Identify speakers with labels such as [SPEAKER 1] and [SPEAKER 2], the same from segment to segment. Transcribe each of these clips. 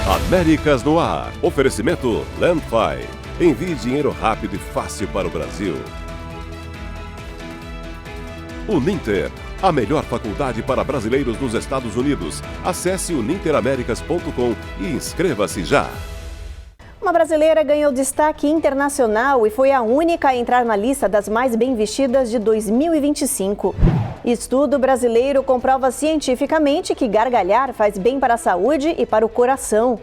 [SPEAKER 1] Américas no Ar. Oferecimento Landfi. Envie dinheiro rápido e fácil para o Brasil. Uninter. A melhor faculdade para brasileiros nos Estados Unidos. Acesse uninteraméricas.com e inscreva-se já.
[SPEAKER 2] Uma brasileira ganhou destaque internacional e foi a única a entrar na lista das mais bem vestidas de 2025. Estudo brasileiro comprova cientificamente que gargalhar faz bem para a saúde e para o coração.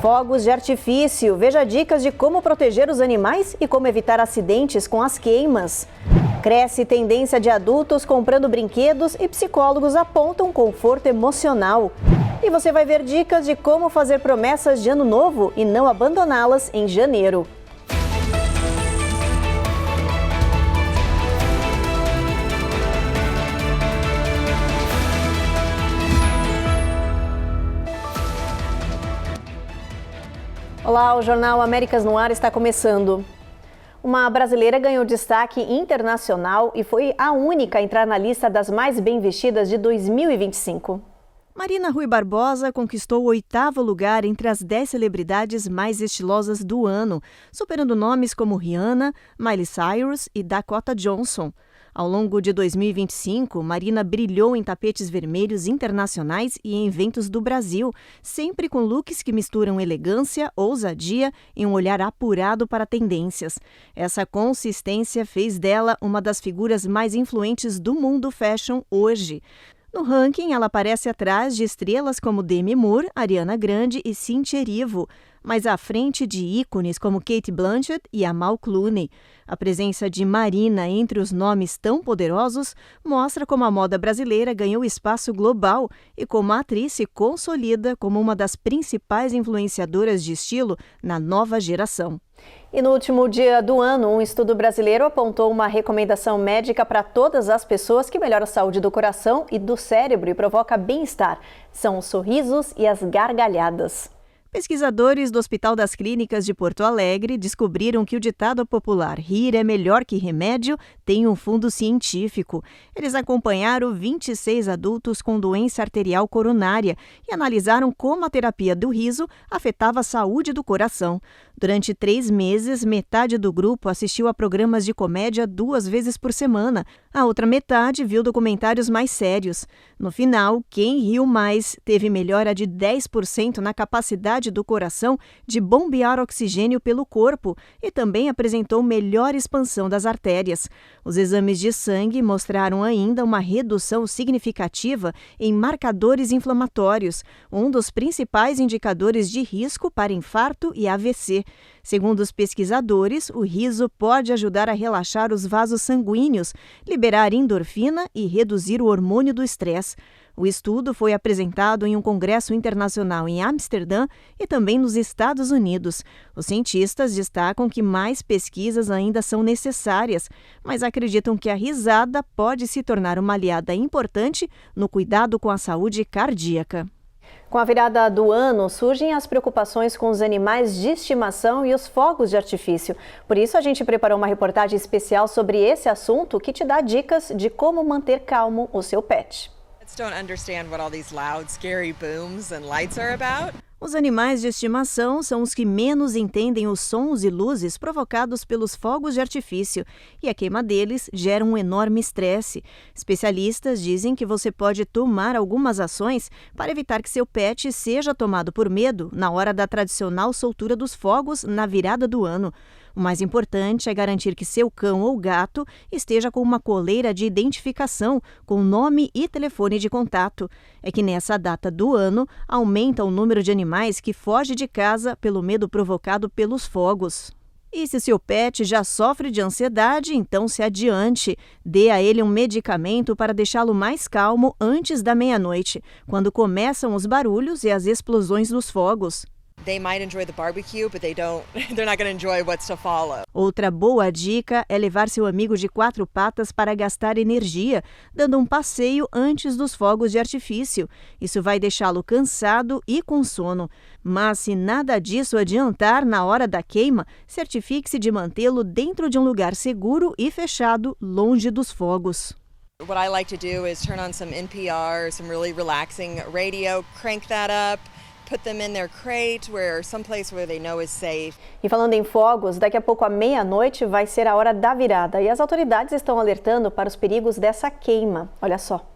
[SPEAKER 2] Fogos de artifício. Veja dicas de como proteger os animais e como evitar acidentes com as queimas. Cresce tendência de adultos comprando brinquedos e psicólogos apontam conforto emocional. E você vai ver dicas de como fazer promessas de ano novo e não abandoná-las em janeiro. Olá, o Jornal Américas no Ar está começando. Uma brasileira ganhou destaque internacional e foi a única a entrar na lista das mais bem vestidas de 2025.
[SPEAKER 3] Marina Rui Barbosa conquistou o 8º lugar entre as 10 celebridades mais estilosas do ano, superando nomes como Rihanna, Miley Cyrus e Dakota Johnson. Ao longo de 2025, Marina brilhou em tapetes vermelhos internacionais e em eventos do Brasil, sempre com looks que misturam elegância, ousadia e um olhar apurado para tendências. Essa consistência fez dela uma das figuras mais influentes do mundo fashion hoje. No ranking, ela aparece atrás de estrelas como Demi Moore, Ariana Grande e Cynthia Erivo, mas à frente de ícones como Cate Blanchett e Amal Clooney. A presença de Marina entre os nomes tão poderosos mostra como a moda brasileira ganhou espaço global e como a atriz se consolida como uma das principais influenciadoras de estilo na nova geração.
[SPEAKER 2] E no último dia do ano, um estudo brasileiro apontou uma recomendação médica para todas as pessoas que melhora a saúde do coração e do cérebro e provoca bem-estar. São os sorrisos e as gargalhadas.
[SPEAKER 3] Pesquisadores do Hospital das Clínicas de Porto Alegre descobriram que o ditado popular "rir é melhor que remédio" tem um fundo científico. Eles acompanharam 26 adultos com doença arterial coronária e analisaram como a terapia do riso afetava a saúde do coração. Durante 3 meses, metade do grupo assistiu a programas de comédia 2 vezes por semana. A outra metade viu documentários mais sérios. No final, quem riu mais teve melhora de 10% na capacidade do coração de bombear oxigênio pelo corpo e também apresentou melhor expansão das artérias. Os exames de sangue mostraram ainda uma redução significativa em marcadores inflamatórios, um dos principais indicadores de risco para infarto e AVC. Segundo os pesquisadores, o riso pode ajudar a relaxar os vasos sanguíneos, liberar endorfina e reduzir o hormônio do estresse. O estudo foi apresentado em um congresso internacional em Amsterdã e também nos Estados Unidos. Os cientistas destacam que mais pesquisas ainda são necessárias, mas acreditam que a risada pode se tornar uma aliada importante no cuidado com a saúde cardíaca.
[SPEAKER 2] Com a virada do ano, surgem as preocupações com os animais de estimação e os fogos de artifício. Por isso, a gente preparou uma reportagem especial sobre esse assunto que te dá dicas de como manter calmo o seu pet.
[SPEAKER 3] Os animais de estimação são os que menos entendem os sons e luzes provocados pelos fogos de artifício, e a queima deles gera um enorme estresse. Especialistas dizem que você pode tomar algumas ações para evitar que seu pet seja tomado por medo na hora da tradicional soltura dos fogos na virada do ano. O mais importante é garantir que seu cão ou gato esteja com uma coleira de identificação com nome e telefone de contato. É que nessa data do ano aumenta o número de animais que fogem de casa pelo medo provocado pelos fogos. E se seu pet já sofre de ansiedade, então se adiante. Dê a ele um medicamento para deixá-lo mais calmo antes da meia-noite, quando começam os barulhos e as explosões dos fogos.
[SPEAKER 4] They might enjoy the barbecue, but they're not going to enjoy what's to follow.
[SPEAKER 3] Outra boa dica é levar seu amigo de 4 patas para gastar energia, dando um passeio antes dos fogos de artifício. Isso vai deixá-lo cansado e com sono. Mas se nada disso adiantar na hora da queima, certifique-se de mantê-lo dentro de um lugar seguro e fechado, longe dos fogos.
[SPEAKER 4] What I like to do is turn on some NPR, some really relaxing radio, crank that up, put them in their crate where someplace where they know is safe.
[SPEAKER 2] E falando em fogos, daqui a pouco à meia-noite vai ser a hora da virada e as autoridades estão alertando para os perigos dessa queima. Olha só.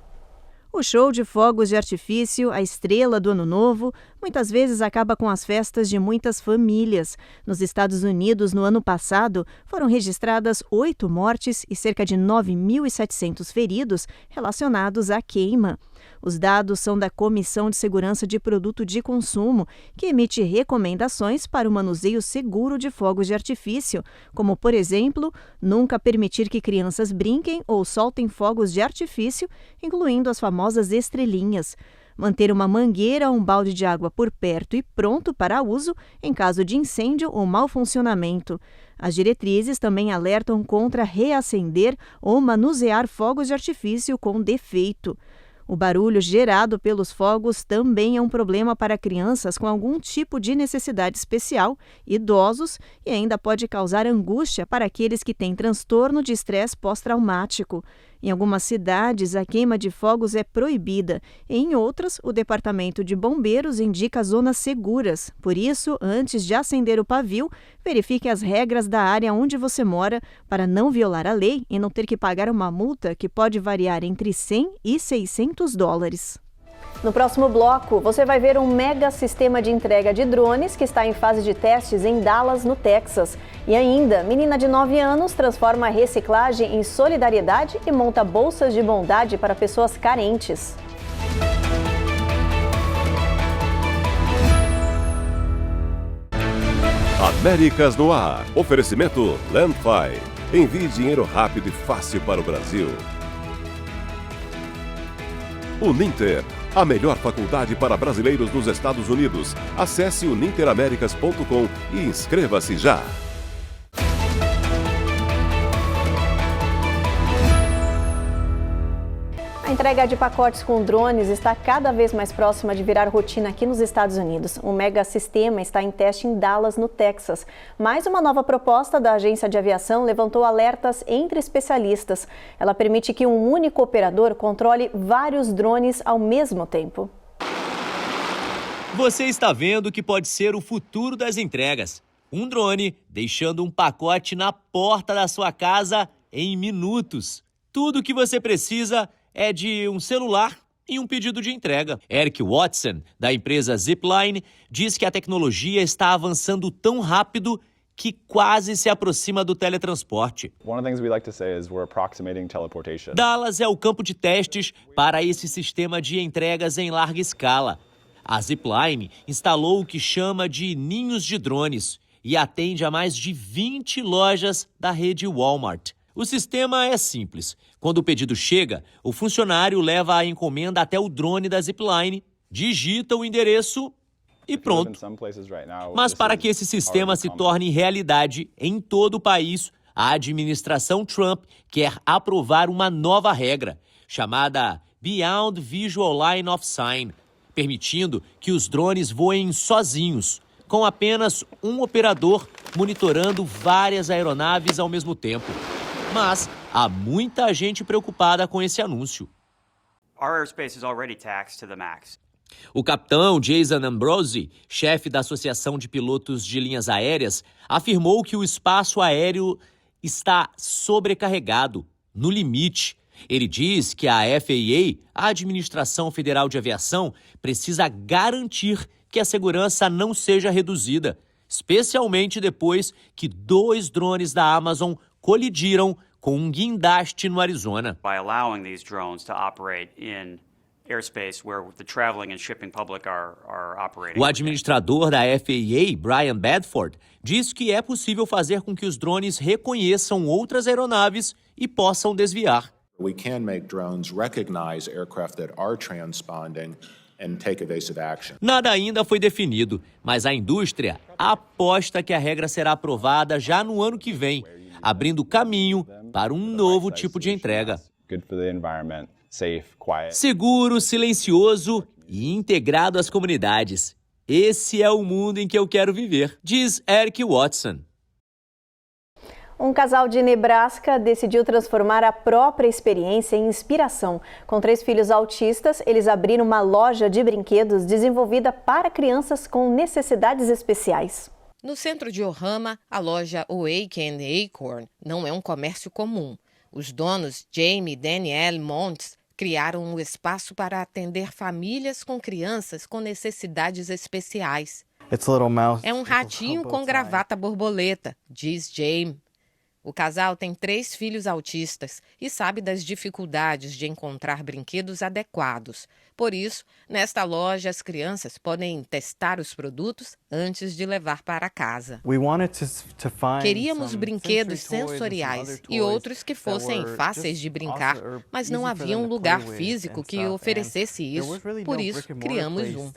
[SPEAKER 3] O show de fogos de artifício, a estrela do Ano Novo, muitas vezes acaba com as festas de muitas famílias. Nos Estados Unidos, no ano passado, foram registradas 8 mortes e cerca de 9.700 feridos relacionados à queima. Os dados são da Comissão de Segurança de Produto de Consumo, que emite recomendações para o manuseio seguro de fogos de artifício, como, por exemplo, nunca permitir que crianças brinquem ou soltem fogos de artifício, incluindo as famosas estrelinhas. Manter uma mangueira ou um balde de água por perto e pronto para uso em caso de incêndio ou mau funcionamento. As diretrizes também alertam contra reacender ou manusear fogos de artifício com defeito. O barulho gerado pelos fogos também é um problema para crianças com algum tipo de necessidade especial, idosos e ainda pode causar angústia para aqueles que têm transtorno de estresse pós-traumático. Em algumas cidades, a queima de fogos é proibida. Em outras, o Departamento de Bombeiros indica zonas seguras. Por isso, antes de acender o pavio, verifique as regras da área onde você mora para não violar a lei e não ter que pagar uma multa que pode variar entre $100 e $600.
[SPEAKER 2] No próximo bloco, você vai ver um mega sistema de entrega de drones que está em fase de testes em Dallas, no Texas. E ainda, menina de 9 anos transforma a reciclagem em solidariedade e monta bolsas de bondade para pessoas carentes.
[SPEAKER 1] Américas no ar. Oferecimento Landfi. Envie dinheiro rápido e fácil para o Brasil. Uninter. A melhor faculdade para brasileiros nos Estados Unidos. Acesse uninteraméricas.com e inscreva-se já.
[SPEAKER 2] A entrega de pacotes com drones está cada vez mais próxima de virar rotina aqui nos Estados Unidos. Um mega sistema está em teste em Dallas, no Texas. Mais uma nova proposta da agência de aviação levantou alertas entre especialistas. Ela permite que um único operador controle vários drones ao mesmo tempo.
[SPEAKER 5] Você está vendo que pode ser o futuro das entregas. Um drone deixando um pacote na porta da sua casa em minutos. Tudo o que você precisa é de um celular e um pedido de entrega. Eric Watson, da empresa Zipline, diz que a tecnologia está avançando tão rápido que quase se aproxima do teletransporte. Dallas é o campo de testes para esse sistema de entregas em larga escala. A Zipline instalou o que chama de ninhos de drones e atende a mais de 20 lojas da rede Walmart. O sistema é simples. Quando o pedido chega, o funcionário leva a encomenda até o drone da Zipline, digita o endereço e pronto. Mas para que esse sistema se torne realidade em todo o país, a administração Trump quer aprovar uma nova regra, chamada Beyond Visual Line of Sight, permitindo que os drones voem sozinhos, com apenas um operador monitorando várias aeronaves ao mesmo tempo. Mas há muita gente preocupada com esse anúncio. O capitão Jason Ambrosi, chefe da Associação de Pilotos de Linhas Aéreas, afirmou que o espaço aéreo está sobrecarregado, no limite. Ele diz que a FAA, a Administração Federal de Aviação, precisa garantir que a segurança não seja reduzida, especialmente depois que 2 drones da Amazon colidiram com um guindaste no Arizona.
[SPEAKER 6] By allowing these drones to operate in airspace where the traveling and shipping public are operating.
[SPEAKER 5] O administrador da FAA, Brian Bedford, diz que é possível fazer com que os drones reconheçam outras aeronaves e possam desviar.
[SPEAKER 7] We can make drones recognize aircraft that are transponding and take evasive action.
[SPEAKER 5] Nada ainda foi definido, mas a indústria aposta que a regra será aprovada já no ano que vem, abrindo caminho para um novo tipo de entrega. Seguro, silencioso e integrado às comunidades. Esse é o mundo em que eu quero viver, diz Eric Watson.
[SPEAKER 2] Um casal de Nebraska decidiu transformar a própria experiência em inspiração. Com 3 filhos autistas, eles abriram uma loja de brinquedos desenvolvida para crianças com necessidades especiais.
[SPEAKER 8] No centro de Orama, a loja Awaken Acorn não é um comércio comum. Os donos, Jamie e Danielle Montes, criaram um espaço para atender famílias com crianças com necessidades especiais. É um ratinho com gravata borboleta, diz Jamie. O casal tem 3 filhos autistas e sabe das dificuldades de encontrar brinquedos adequados. Por isso, nesta loja, as crianças podem testar os produtos antes de levar para casa. Queríamos brinquedos sensoriais e outros que fossem fáceis de brincar, mas não havia um lugar físico que oferecesse isso. Por isso, criamos um.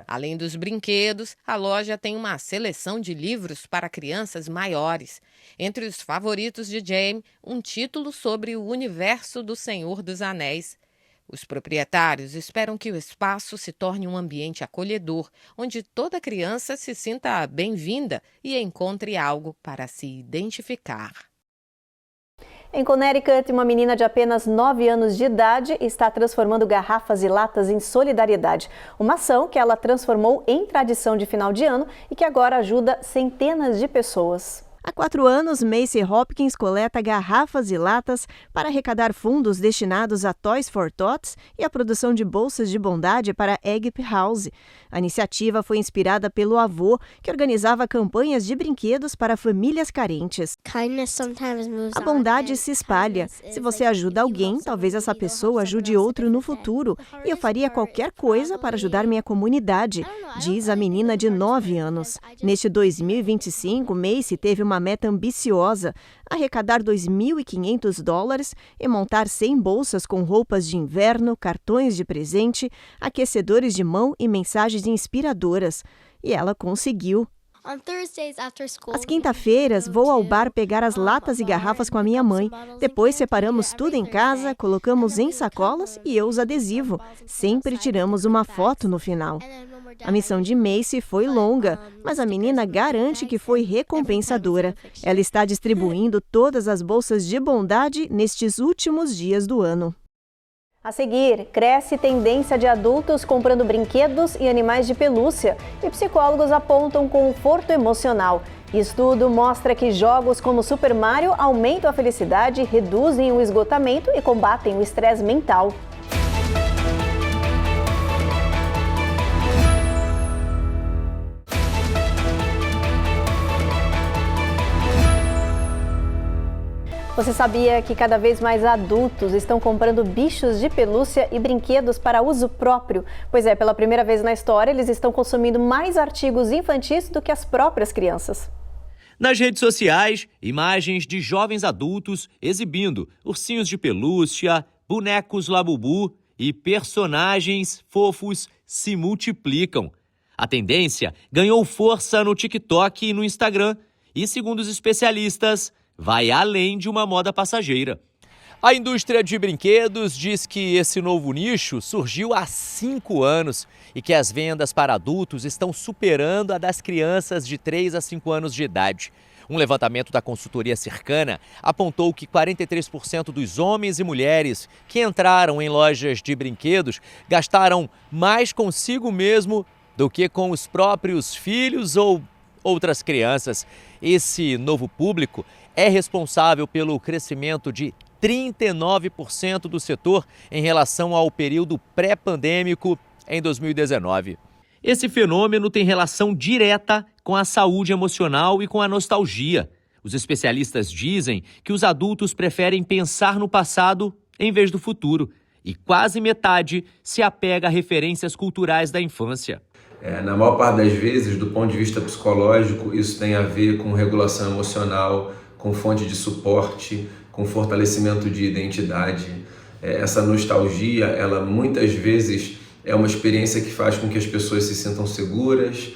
[SPEAKER 8] Além dos brinquedos, a loja tem uma seleção de livros para crianças maiores. Entre os favoritos de Jamie, um título sobre o universo do Senhor dos Anéis. Os proprietários esperam que o espaço se torne um ambiente acolhedor, onde toda criança se sinta bem-vinda e encontre algo para se identificar.
[SPEAKER 2] Em Connecticut, uma menina de apenas 9 anos de idade está transformando garrafas e latas em solidariedade. Uma ação que ela transformou em tradição de final de ano e que agora ajuda centenas de pessoas.
[SPEAKER 3] Há 4 anos, Macy Hopkins coleta garrafas e latas para arrecadar fundos destinados a Toys for Tots e a produção de bolsas de bondade para Egg House. A iniciativa foi inspirada pelo avô, que organizava campanhas de brinquedos para famílias carentes. A bondade se espalha. Se você ajuda alguém, talvez essa pessoa ajude outro no futuro. E eu faria qualquer coisa para ajudar minha comunidade, diz a menina de 9 anos. Neste 2025, Macy teve uma meta ambiciosa, arrecadar $2.500 e montar 100 bolsas com roupas de inverno, cartões de presente, aquecedores de mão e mensagens inspiradoras. E ela conseguiu. Às quinta-feiras, vou ao bar pegar as latas e garrafas com a minha mãe. Depois separamos tudo em casa, colocamos em sacolas e eu os adesivo. Sempre tiramos uma foto no final. A missão de Macy foi longa, mas a menina garante que foi recompensadora. Ela está distribuindo todas as bolsas de bondade nestes últimos dias do ano.
[SPEAKER 2] A seguir, cresce tendência de adultos comprando brinquedos e animais de pelúcia e psicólogos apontam conforto emocional. Estudo mostra que jogos como Super Mario aumentam a felicidade, reduzem o esgotamento e combatem o estresse mental. Você sabia que cada vez mais adultos estão comprando bichos de pelúcia e brinquedos para uso próprio? Pois é, pela primeira vez na história, eles estão consumindo mais artigos infantis do que as próprias crianças.
[SPEAKER 5] Nas redes sociais, imagens de jovens adultos exibindo ursinhos de pelúcia, bonecos Labubu e personagens fofos se multiplicam. A tendência ganhou força no TikTok e no Instagram e, segundo os especialistas, vai além de uma moda passageira. A indústria de brinquedos diz que esse novo nicho surgiu há 5 anos e que as vendas para adultos estão superando a das crianças de 3 a 5 anos de idade. Um levantamento da consultoria Circana apontou que 43% dos homens e mulheres que entraram em lojas de brinquedos gastaram mais consigo mesmo do que com os próprios filhos ou outras crianças. Esse novo público é responsável pelo crescimento de 39% do setor em relação ao período pré-pandêmico em 2019. Esse fenômeno tem relação direta com a saúde emocional e com a nostalgia. Os especialistas dizem que os adultos preferem pensar no passado em vez do futuro, e quase metade se apega a referências culturais da infância.
[SPEAKER 9] Na maior parte das vezes, do ponto de vista psicológico, isso tem a ver com regulação emocional, com fonte de suporte, com fortalecimento de identidade. Essa nostalgia, ela muitas vezes é uma experiência que faz com que as pessoas se sintam seguras,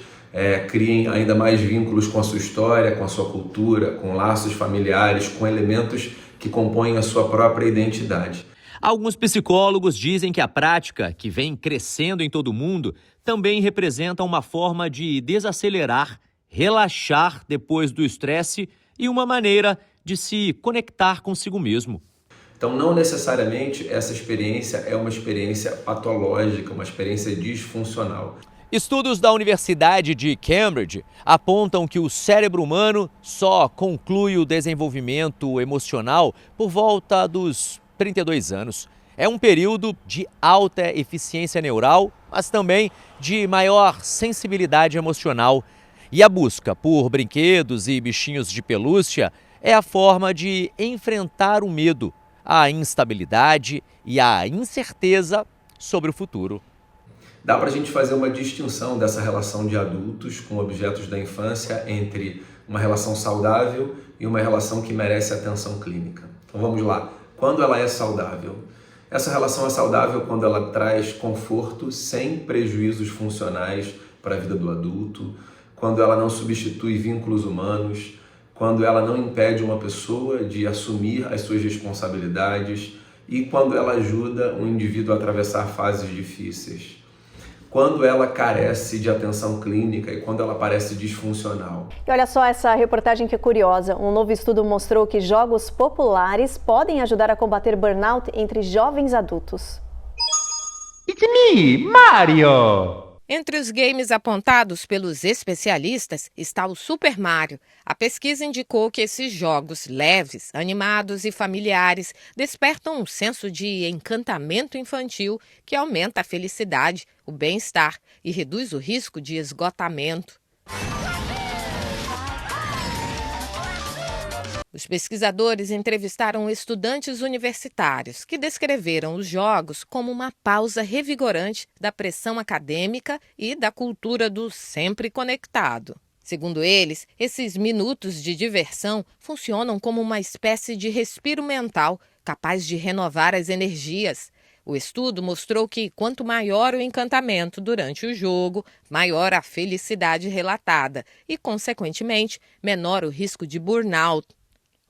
[SPEAKER 9] criem ainda mais vínculos com a sua história, com a sua cultura, com laços familiares, com elementos que compõem a sua própria identidade.
[SPEAKER 5] Alguns psicólogos dizem que a prática, que vem crescendo em todo o mundo, também representa uma forma de desacelerar, relaxar depois do estresse e uma maneira de se conectar consigo mesmo.
[SPEAKER 9] Então, não necessariamente essa experiência é uma experiência patológica, uma experiência disfuncional.
[SPEAKER 5] Estudos da Universidade de Cambridge apontam que o cérebro humano só conclui o desenvolvimento emocional por volta dos 32 anos. É um período de alta eficiência neural, mas também de maior sensibilidade emocional. E a busca por brinquedos e bichinhos de pelúcia é a forma de enfrentar o medo, a instabilidade e a incerteza sobre o futuro.
[SPEAKER 9] Dá para a gente fazer uma distinção dessa relação de adultos com objetos da infância entre uma relação saudável e uma relação que merece atenção clínica. Então vamos lá. Quando ela é saudável? Essa relação é saudável quando ela traz conforto sem prejuízos funcionais para a vida do adulto, quando ela não substitui vínculos humanos, quando ela não impede uma pessoa de assumir as suas responsabilidades e quando ela ajuda um indivíduo a atravessar fases difíceis. Quando ela carece de atenção clínica e quando ela parece disfuncional.
[SPEAKER 2] E olha só essa reportagem que é curiosa. Um novo estudo mostrou que jogos populares podem ajudar a combater burnout entre jovens adultos.
[SPEAKER 10] It's me, Mario!
[SPEAKER 8] Entre os games apontados pelos especialistas está o Super Mario. A pesquisa indicou que esses jogos leves, animados e familiares despertam um senso de encantamento infantil que aumenta a felicidade, o bem-estar e reduz o risco de esgotamento. Os pesquisadores entrevistaram estudantes universitários que descreveram os jogos como uma pausa revigorante da pressão acadêmica e da cultura do sempre conectado. Segundo eles, esses minutos de diversão funcionam como uma espécie de respiro mental capaz de renovar as energias. O estudo mostrou que quanto maior o encantamento durante o jogo, maior a felicidade relatada e, consequentemente, menor o risco de burnout.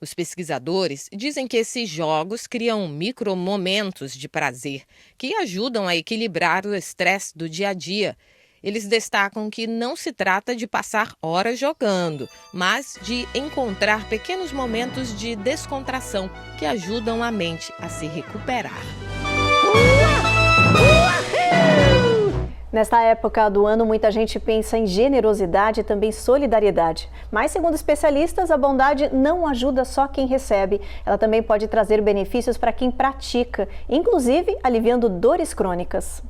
[SPEAKER 8] Os pesquisadores dizem que esses jogos criam micromomentos de prazer que ajudam a equilibrar o estresse do dia a dia. Eles destacam que não se trata de passar horas jogando, mas de encontrar pequenos momentos de descontração que ajudam a mente a se recuperar.
[SPEAKER 2] Nesta época do ano, muita gente pensa em generosidade e também solidariedade. Mas, segundo especialistas, a bondade não ajuda só quem recebe. Ela também pode trazer benefícios para quem pratica, inclusive aliviando dores crônicas.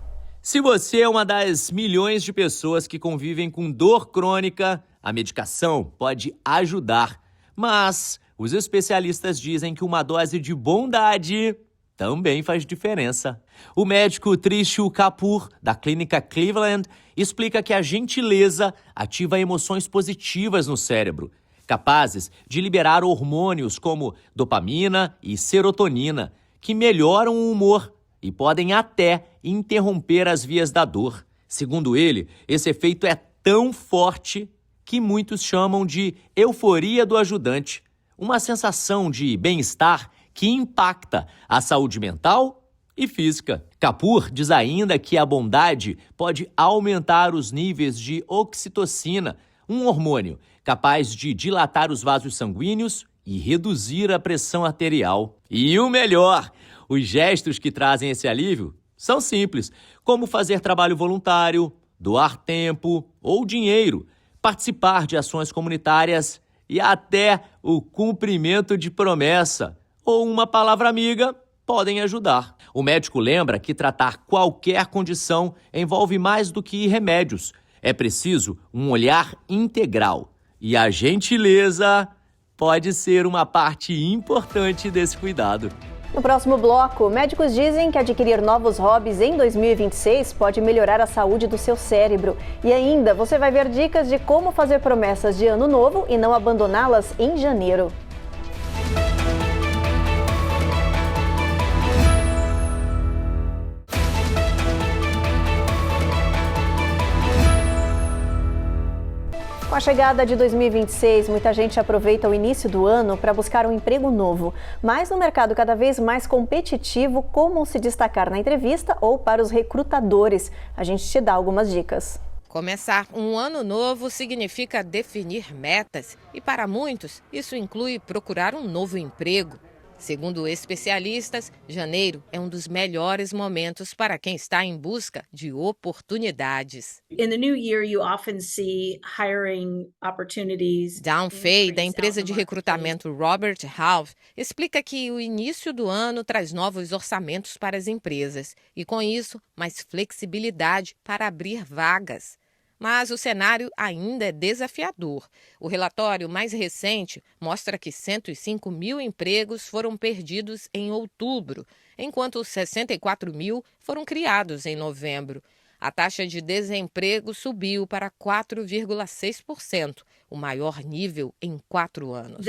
[SPEAKER 5] Se você é uma das milhões de pessoas que convivem com dor crônica, a medicação pode ajudar. Mas os especialistas dizem que uma dose de bondade também faz diferença. O médico Trishu Kapoor, da clínica Cleveland, explica que a gentileza ativa emoções positivas no cérebro, capazes de liberar hormônios como dopamina e serotonina, que melhoram o humor e podem até interromper as vias da dor. Segundo ele, esse efeito é tão forte que muitos chamam de euforia do ajudante, uma sensação de bem-estar que impacta a saúde mental e física. Kapoor diz ainda que a bondade pode aumentar os níveis de oxitocina, um hormônio capaz de dilatar os vasos sanguíneos e reduzir a pressão arterial. E o melhor, os gestos que trazem esse alívio são simples, como fazer trabalho voluntário, doar tempo ou dinheiro, participar de ações comunitárias e até o cumprimento de promessa ou uma palavra amiga podem ajudar. O médico lembra que tratar qualquer condição envolve mais do que remédios. É preciso um olhar integral. E a gentileza pode ser uma parte importante desse cuidado.
[SPEAKER 2] No próximo bloco, médicos dizem que adquirir novos hobbies em 2026 pode melhorar a saúde do seu cérebro. E ainda, você vai ver dicas de como fazer promessas de ano novo e não abandoná-las em janeiro. Com a chegada de 2026, muita gente aproveita o início do ano para buscar um emprego novo. Mas no mercado cada vez mais competitivo, como se destacar na entrevista ou para os recrutadores? A gente te dá algumas dicas.
[SPEAKER 8] Começar um ano novo significa definir metas e, para muitos, isso inclui procurar um novo emprego. Segundo especialistas, janeiro é um dos melhores momentos para quem está em busca de oportunidades. Dawn Fay, da empresa de recrutamento Robert Half, explica que o início do ano traz novos orçamentos para as empresas e, com isso, mais flexibilidade para abrir vagas. Mas o cenário ainda é desafiador. O relatório mais recente mostra que 105 mil empregos foram perdidos em outubro, enquanto 64 mil foram criados em novembro. A taxa de desemprego subiu para 4,6%, o maior nível em 4 anos.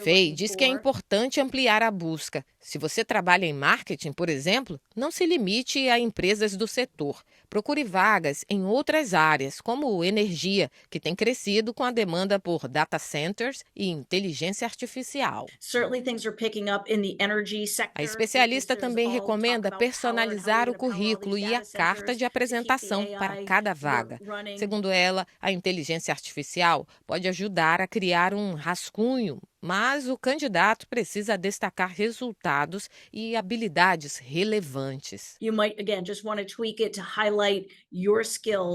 [SPEAKER 8] Fay diz que é importante ampliar a busca. Se você trabalha em marketing, por exemplo, não se limite a empresas do setor. Procure vagas em outras áreas, como energia, que tem crescido com a demanda por data centers e inteligência artificial. A especialista também recomenda personalizar o currículo e a carta de apresentação para cada vaga. Segundo ela, a inteligência artificial pode ajudar a criar um rascunho, mas o candidato precisa destacar resultados e habilidades relevantes.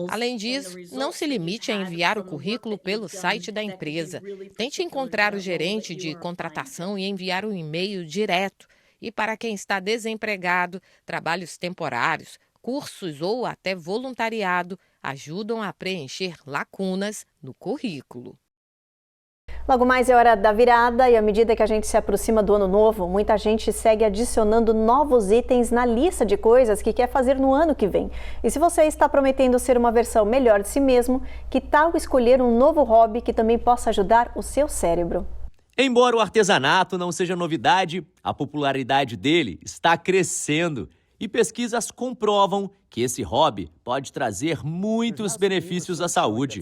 [SPEAKER 8] Além disso, não se limite a enviar o currículo pelo site da empresa. Tente encontrar o gerente de contratação e enviar um e-mail direto. E para quem está desempregado, trabalhos temporários, cursos ou até voluntariado ajudam a preencher lacunas no currículo.
[SPEAKER 2] Logo mais é hora da virada e à medida que a gente se aproxima do ano novo, muita gente segue adicionando novos itens na lista de coisas que quer fazer no ano que vem. E se você está prometendo ser uma versão melhor de si mesmo, que tal escolher um novo hobby que também possa ajudar o seu cérebro?
[SPEAKER 5] Embora o artesanato não seja novidade, a popularidade dele está crescendo. E pesquisas comprovam que esse hobby pode trazer muitos benefícios à saúde.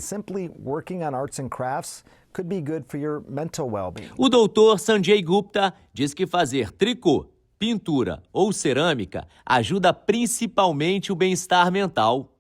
[SPEAKER 5] O doutor Sanjay Gupta diz que fazer tricô, pintura ou cerâmica ajuda principalmente o bem-estar mental.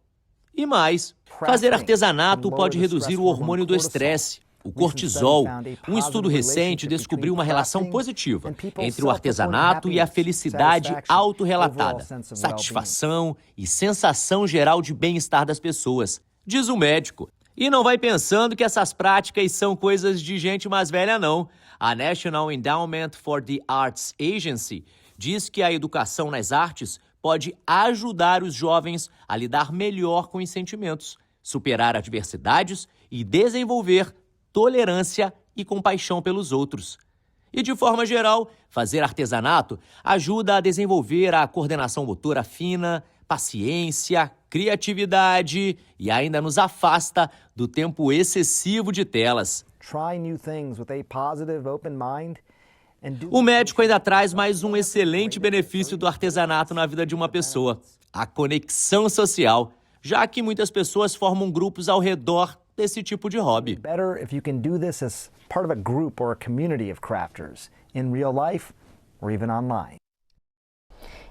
[SPEAKER 5] E mais, fazer artesanato pode reduzir o hormônio do estresse, o cortisol. Um estudo recente descobriu uma relação positiva entre o artesanato e a felicidade autorrelatada, satisfação e sensação geral de bem-estar das pessoas, diz o médico. E não vai pensando que essas práticas são coisas de gente mais velha, não. A National Endowment for the Arts Agency diz que a educação nas artes pode ajudar os jovens a lidar melhor com os sentimentos, superar adversidades e desenvolver tolerância e compaixão pelos outros. E, de forma geral, fazer artesanato ajuda a desenvolver a coordenação motora fina, paciência, criatividade e ainda nos afasta do tempo excessivo de telas. O médico ainda traz mais um excelente benefício do artesanato na vida de uma pessoa: a conexão social, já que muitas pessoas formam grupos ao redor desse tipo de hobby.
[SPEAKER 11] Better if you can do this as part of a group or a community of crafters in real life or even online.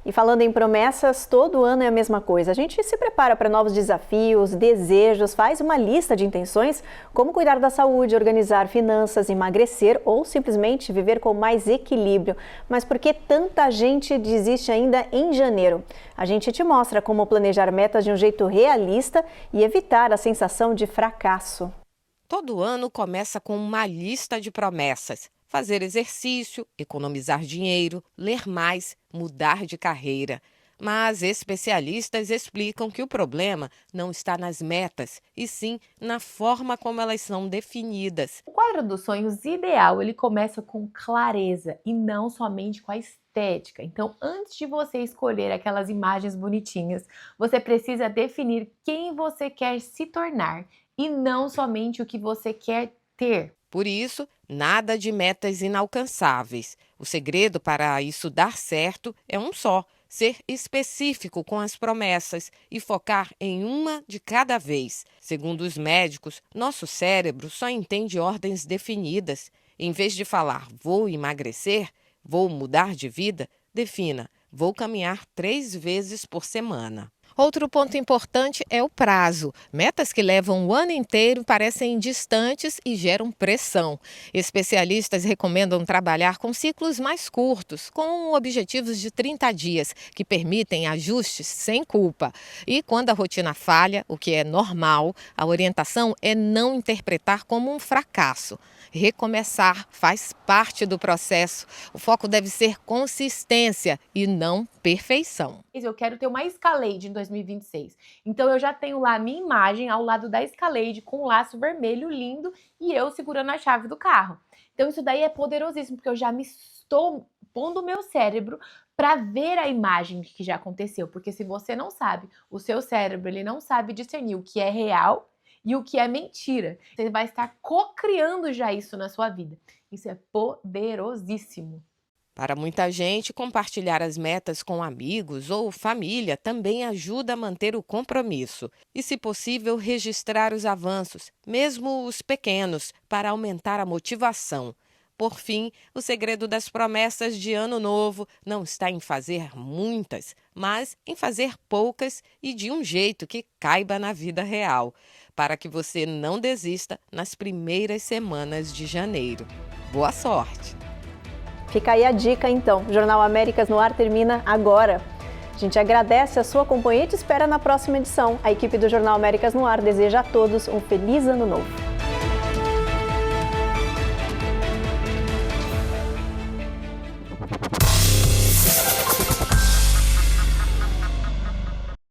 [SPEAKER 2] E falando em promessas, todo ano é a mesma coisa. A gente se prepara para novos desafios, desejos, faz uma lista de intenções, como cuidar da saúde, organizar finanças, emagrecer ou simplesmente viver com mais equilíbrio. Mas por que tanta gente desiste ainda em janeiro? A gente te mostra como planejar metas de um jeito realista e evitar a sensação de fracasso.
[SPEAKER 8] Todo ano começa com uma lista de promessas. Fazer exercício, economizar dinheiro, ler mais, mudar de carreira. Mas especialistas explicam que o problema não está nas metas, e sim na forma como elas são definidas.
[SPEAKER 12] O quadro dos sonhos ideal, ele começa com clareza e não somente com a estética. Então, antes de você escolher aquelas imagens bonitinhas, você precisa definir quem você quer se tornar e não somente o que você quer ter.
[SPEAKER 8] Por isso, nada de metas inalcançáveis. O segredo para isso dar certo é um só: ser específico com as promessas e focar em uma de cada vez. Segundo os médicos, nosso cérebro só entende ordens definidas. Em vez de falar "vou emagrecer", "vou mudar de vida", defina Vou caminhar 3 vezes por semana. Outro ponto importante é o prazo. Metas que levam o ano inteiro parecem distantes e geram pressão. Especialistas recomendam trabalhar com ciclos mais curtos, com objetivos de 30 dias, que permitem ajustes sem culpa. E quando a rotina falha, o que é normal, a orientação é não interpretar como um fracasso. Recomeçar faz parte do processo. O foco deve ser consistência e não perfeição.
[SPEAKER 12] Eu quero ter uma Escalade em 2026. Então eu já tenho lá a minha imagem ao lado da Escalade com um laço vermelho lindo e eu segurando a chave do carro. Então isso daí é poderosíssimo, porque eu já me estou pondo o meu cérebro para ver a imagem que já aconteceu. Porque se você não sabe, o seu cérebro ele não sabe discernir o que é real e o que é mentira. Você vai estar co-criando já isso na sua vida. Isso é poderosíssimo.
[SPEAKER 8] Para muita gente, compartilhar as metas com amigos ou família também ajuda a manter o compromisso. E, se possível, registrar os avanços, mesmo os pequenos, para aumentar a motivação. Por fim, o segredo das promessas de ano novo não está em fazer muitas, mas em fazer poucas e de um jeito que caiba na vida real, para que você não desista nas primeiras semanas de janeiro. Boa sorte!
[SPEAKER 2] Fica aí a dica, então. O Jornal Américas no Ar termina agora. A gente agradece a sua companhia e te espera na próxima edição. A equipe do Jornal Américas no Ar deseja a todos um feliz ano novo.